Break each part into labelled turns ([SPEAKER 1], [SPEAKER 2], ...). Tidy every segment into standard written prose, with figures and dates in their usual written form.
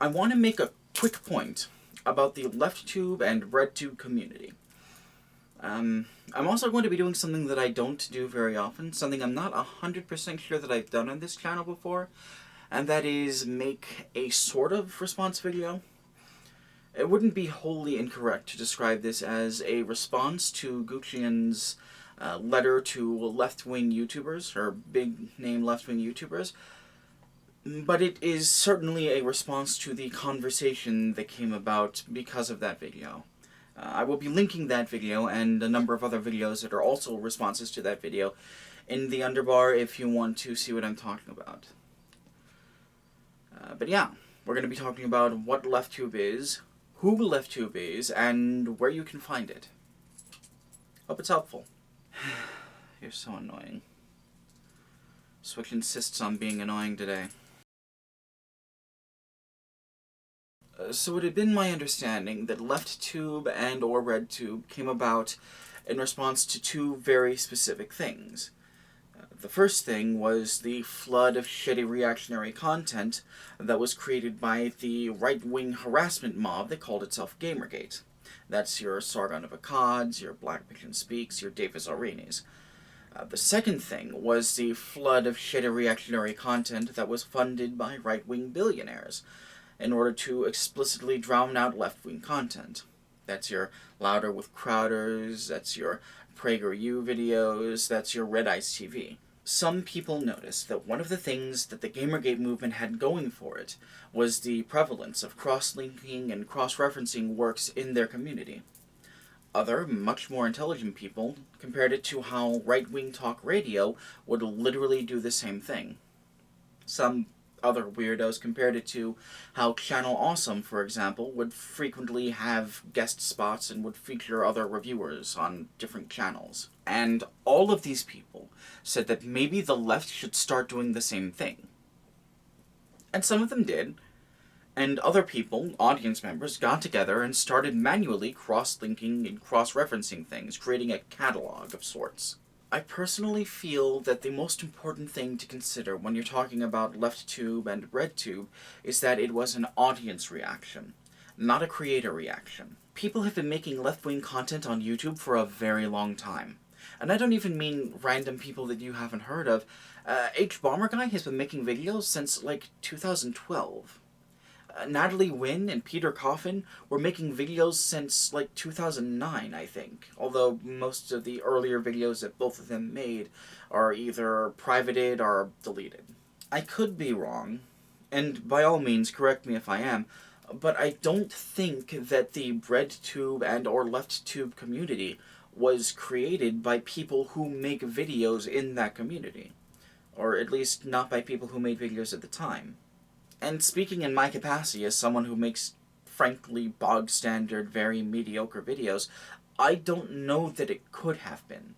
[SPEAKER 1] I want to make a quick point about the LeftTube and Breadtube community. I'm also going to be doing something that I don't do very often, something I'm not 100% sure that I've done on this channel before, and that is make a sort of response video. It wouldn't be wholly incorrect to describe this as a response to Guccian's letter to left-wing YouTubers, or big-name left-wing YouTubers, but it is certainly a response to the conversation that came about because of that video. I will be linking that video and a number of other videos that are also responses to that video in the underbar if you want to see what I'm talking about. But yeah, we're going to be talking about what LeftTube is, who LeftTube is, and where you can find it. Hope it's helpful. You're so annoying. Switch insists on being annoying today. So it had been my understanding that LeftTube and or Breadtube came about in response to two very specific things. The first thing was the flood of shitty reactionary content that was created by the right-wing harassment mob that called itself Gamergate. That's your Sargon of Akkad's, your Black Pigeon Speaks, your Davis Arenas. The second thing was the flood of shitty reactionary content that was funded by right-wing billionaires in order to explicitly drown out left-wing content. That's your Louder with Crowders, that's your PragerU videos, that's your Red Ice TV. Some people noticed that one of the things that the Gamergate movement had going for it was the prevalence of cross-linking and cross-referencing works in their community. Other, much more intelligent people compared it to how right-wing talk radio would literally do the same thing. Some other weirdos compared it to how Channel Awesome, for example, would frequently have guest spots and would feature other reviewers on different channels. And all of these people said that maybe the left should start doing the same thing. And some of them did. And other people, audience members, got together and started manually cross-linking and cross-referencing things, creating a catalog of sorts. I personally feel that the most important thing to consider when you're talking about LeftTube and Breadtube is that it was an audience reaction, not a creator reaction. People have been making left-wing content on YouTube for a very long time. And I don't even mean random people that you haven't heard of. Bomber Guy has been making videos since, like, 2012. Natalie Wynn and Peter Coffin were making videos since, like, 2009, I think. Although most of the earlier videos that both of them made are either privated or deleted. I could be wrong, and by all means correct me if I am, but I don't think that the Breadtube and or LeftTube community was created by people who make videos in that community. Or at least not by people who made videos at the time. And speaking in my capacity as someone who makes, frankly, bog-standard, very mediocre videos, I don't know that it could have been.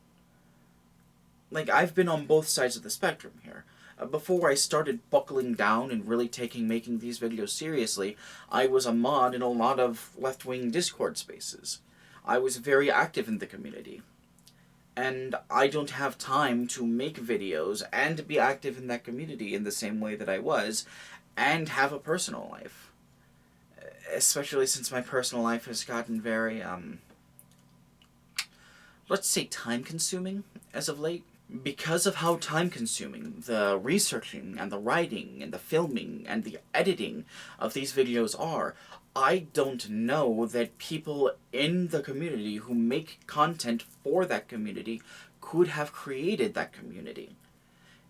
[SPEAKER 1] Like, I've been on both sides of the spectrum here. Before I started buckling down and really making these videos seriously, I was a mod in a lot of left-wing Discord spaces. I was very active in the community. And I don't have time to make videos and be active in that community in the same way that I was, and have a personal life. Especially since my personal life has gotten very, let's say time-consuming as of late. Because of how time-consuming the researching and the writing and the filming and the editing of these videos are, I don't know that people in the community who make content for that community could have created that community.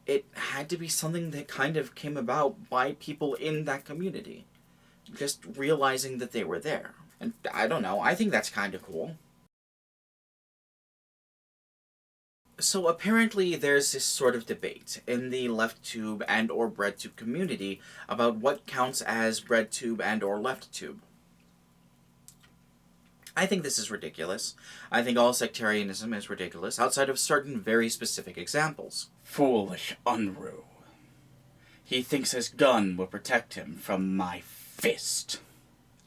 [SPEAKER 1] It had to be something that kind of came about by people in that community. Just realizing that they were there. And I don't know, I think that's kind of cool. So apparently there's this sort of debate in the LeftTube and or Breadtube community about what counts as Breadtube and or LeftTube. I think this is ridiculous. I think all sectarianism is ridiculous, outside of certain very specific examples. Foolish Unruh. He thinks his gun will protect him from my fist.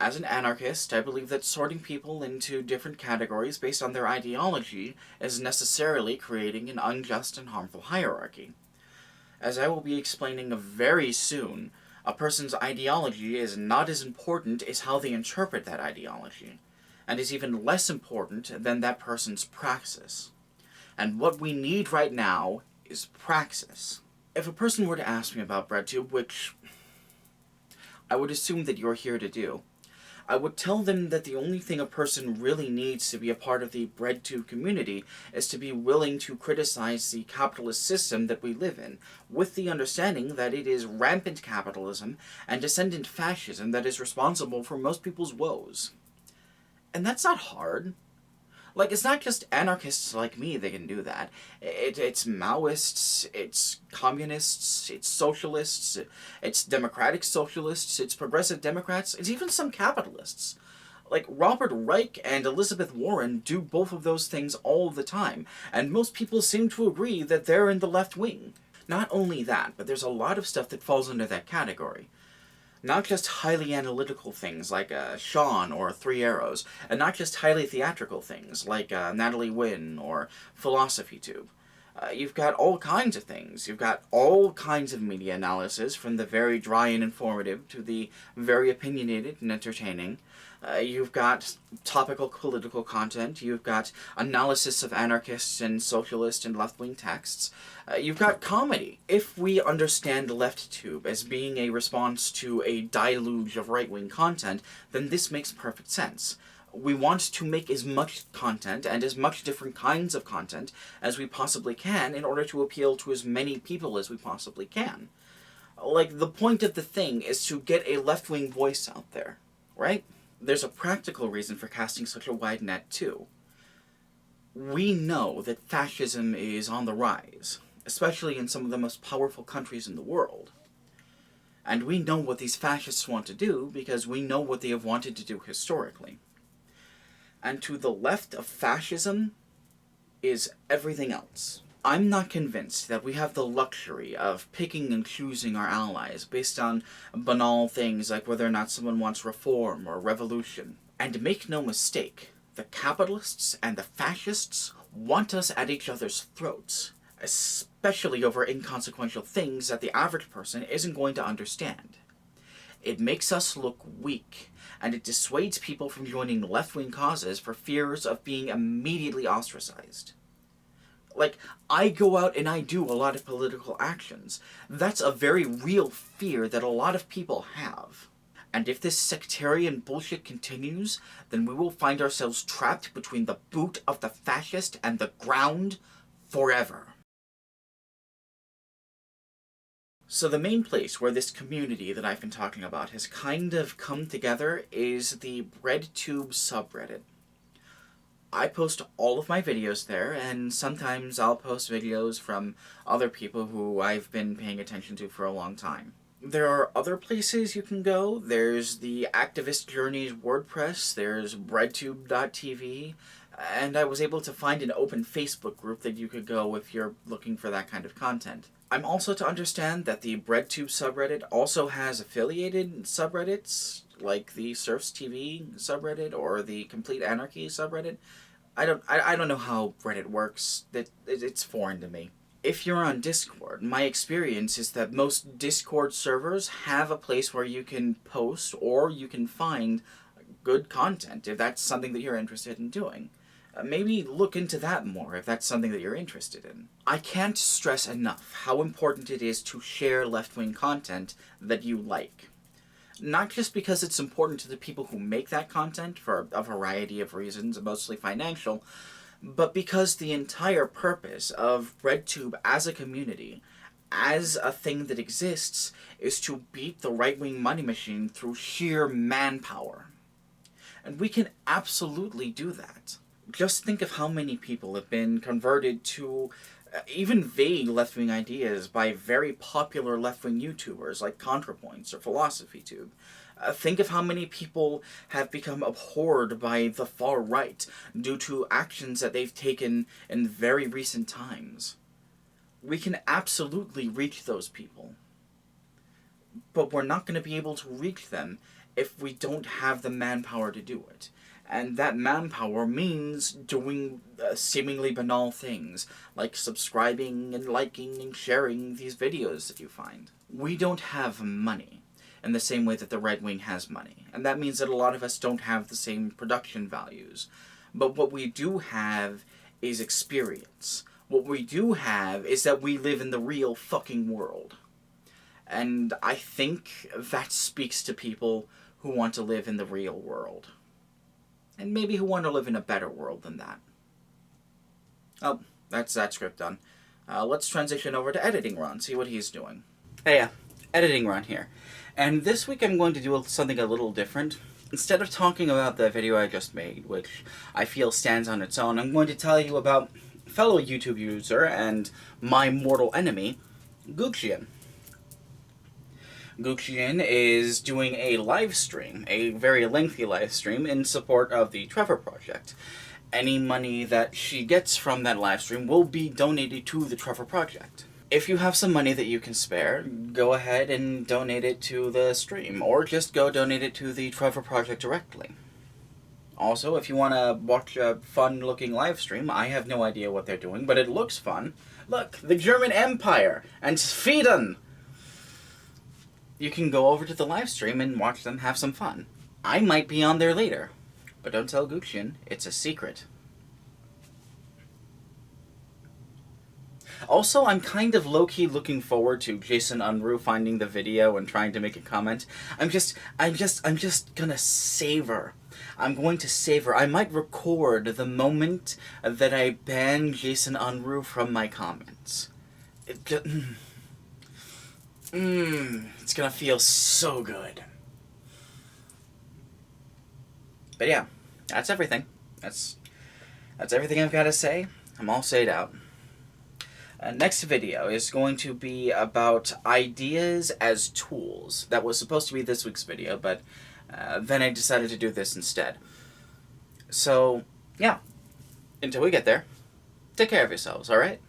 [SPEAKER 1] As an anarchist, I believe that sorting people into different categories based on their ideology is necessarily creating an unjust and harmful hierarchy. As I will be explaining very soon, A person's ideology is not as important as how they interpret that ideology, and is even less important than that person's praxis. And what we need right now is praxis. If a person were to ask me about Breadtube, which I would assume that you're here to do, I would tell them that the only thing a person really needs to be a part of the Breadtube community is to be willing to criticize the capitalist system that we live in, with the understanding that it is rampant capitalism and descendant fascism that is responsible for most people's woes. And that's not hard. Like, it's not just anarchists like me that can do that. It's Maoists, it's communists, it's socialists, it's democratic socialists, it's progressive Democrats, it's even some capitalists. Like, Robert Reich and Elizabeth Warren do both of those things all the time, and most people seem to agree that they're in the left wing. Not only that, but there's a lot of stuff that falls under that category. Not just highly analytical things like Sean or Three Arrows, and not just highly theatrical things like Natalie Wynn or Philosophy-Tube. You've got all kinds of things. You've got all kinds of media analysis, from the very dry and informative to the very opinionated and entertaining. You've got topical political content. You've got analysis of anarchists and socialist and left-wing texts. You've got comedy. If we understand LeftTube as being a response to a deluge of right-wing content, then this makes perfect sense. We want to make as much content and as much different kinds of content as we possibly can in order to appeal to as many people as we possibly can. Like, the point of the thing is to get a left-wing voice out there, right? There's a practical reason for casting such a wide net, too. We know that fascism is on the rise, especially in some of the most powerful countries in the world. And we know what these fascists want to do because we know what they have wanted to do historically. And to the left of fascism is everything else. I'm not convinced that we have the luxury of picking and choosing our allies based on banal things like whether or not someone wants reform or revolution. And make no mistake, the capitalists and the fascists want us at each other's throats, especially over inconsequential things that the average person isn't going to understand. It makes us look weak, and it dissuades people from joining left-wing causes for fears of being immediately ostracized. Like, I go out and I do a lot of political actions. That's a very real fear that a lot of people have. And if this sectarian bullshit continues, then we will find ourselves trapped between the boot of the fascist and the ground forever. So the main place where this community that I've been talking about has kind of come together is the Breadtube subreddit. I post all of my videos there, and sometimes I'll post videos from other people who I've been paying attention to for a long time. There are other places you can go. There's the Activist Journeys WordPress, there's Breadtube.tv, and I was able to find an open Facebook group that you could go if you're looking for that kind of content. I'm also to understand that the Breadtube subreddit also has affiliated subreddits, like the Surfs TV subreddit or the Complete Anarchy subreddit. I don't know how Reddit works. It's foreign to me. If you're on Discord, my experience is that most Discord servers have a place where you can post or you can find good content if that's something that you're interested in doing. Maybe look into that more if that's something that you're interested in. I can't stress enough how important it is to share left-wing content that you like. Not just because it's important to the people who make that content for a variety of reasons, mostly financial, but because the entire purpose of Breadtube as a community, as a thing that exists, is to beat the right-wing money machine through sheer manpower. And we can absolutely do that. Just think of how many people have been converted to even vague left-wing ideas by very popular left-wing YouTubers like ContraPoints or Philosophy-Tube. Think of how many people have become abhorred by the far right due to actions that they've taken in very recent times. We can absolutely reach those people. But we're not going to be able to reach them if we don't have the manpower to do it. And that manpower means doing seemingly banal things, like subscribing and liking and sharing these videos that you find. We don't have money. in the same way that the Red Wing has money. And that means that a lot of us don't have the same production values. But what we do have is experience. What we do have is that we live in the real fucking world. And I think that speaks to people who want to live in the real world. And maybe who want to live in a better world than that. Oh, that's that script done. Let's transition over to Editing Ron, see what he's doing. Hey, Editing Ron here. And this week I'm going to do something a little different. Instead of talking about the video I just made, which I feel stands on its own, I'm going to tell you about fellow YouTube user and my mortal enemy, Guxian. Guxian is doing a live stream, a very lengthy live stream, in support of the Trevor Project. Any money that she gets from that live stream will be donated to the Trevor Project. If you have some money that you can spare, go ahead and donate it to the stream, or just go donate it to the Trevor Project directly. Also, if you want to watch a fun-looking live stream, I have no idea what they're doing, but it looks fun. Look, the German Empire and Sweden! You can go over to the live stream and watch them have some fun. I might be on there later, but don't tell Guxian, it's a secret. Also, I'm kind of low-key looking forward to Jason Unruh finding the video and trying to make a comment. I'm just gonna savor. I'm going to savor. I might record the moment that I ban Jason Unruh from my comments. It's gonna feel so good. But yeah, that's everything. That's everything I've got to say. I'm all said out. Next video is going to be about ideas as tools. That was supposed to be this week's video, but then I decided to do this instead. So, yeah. Until we get there, take care of yourselves, alright?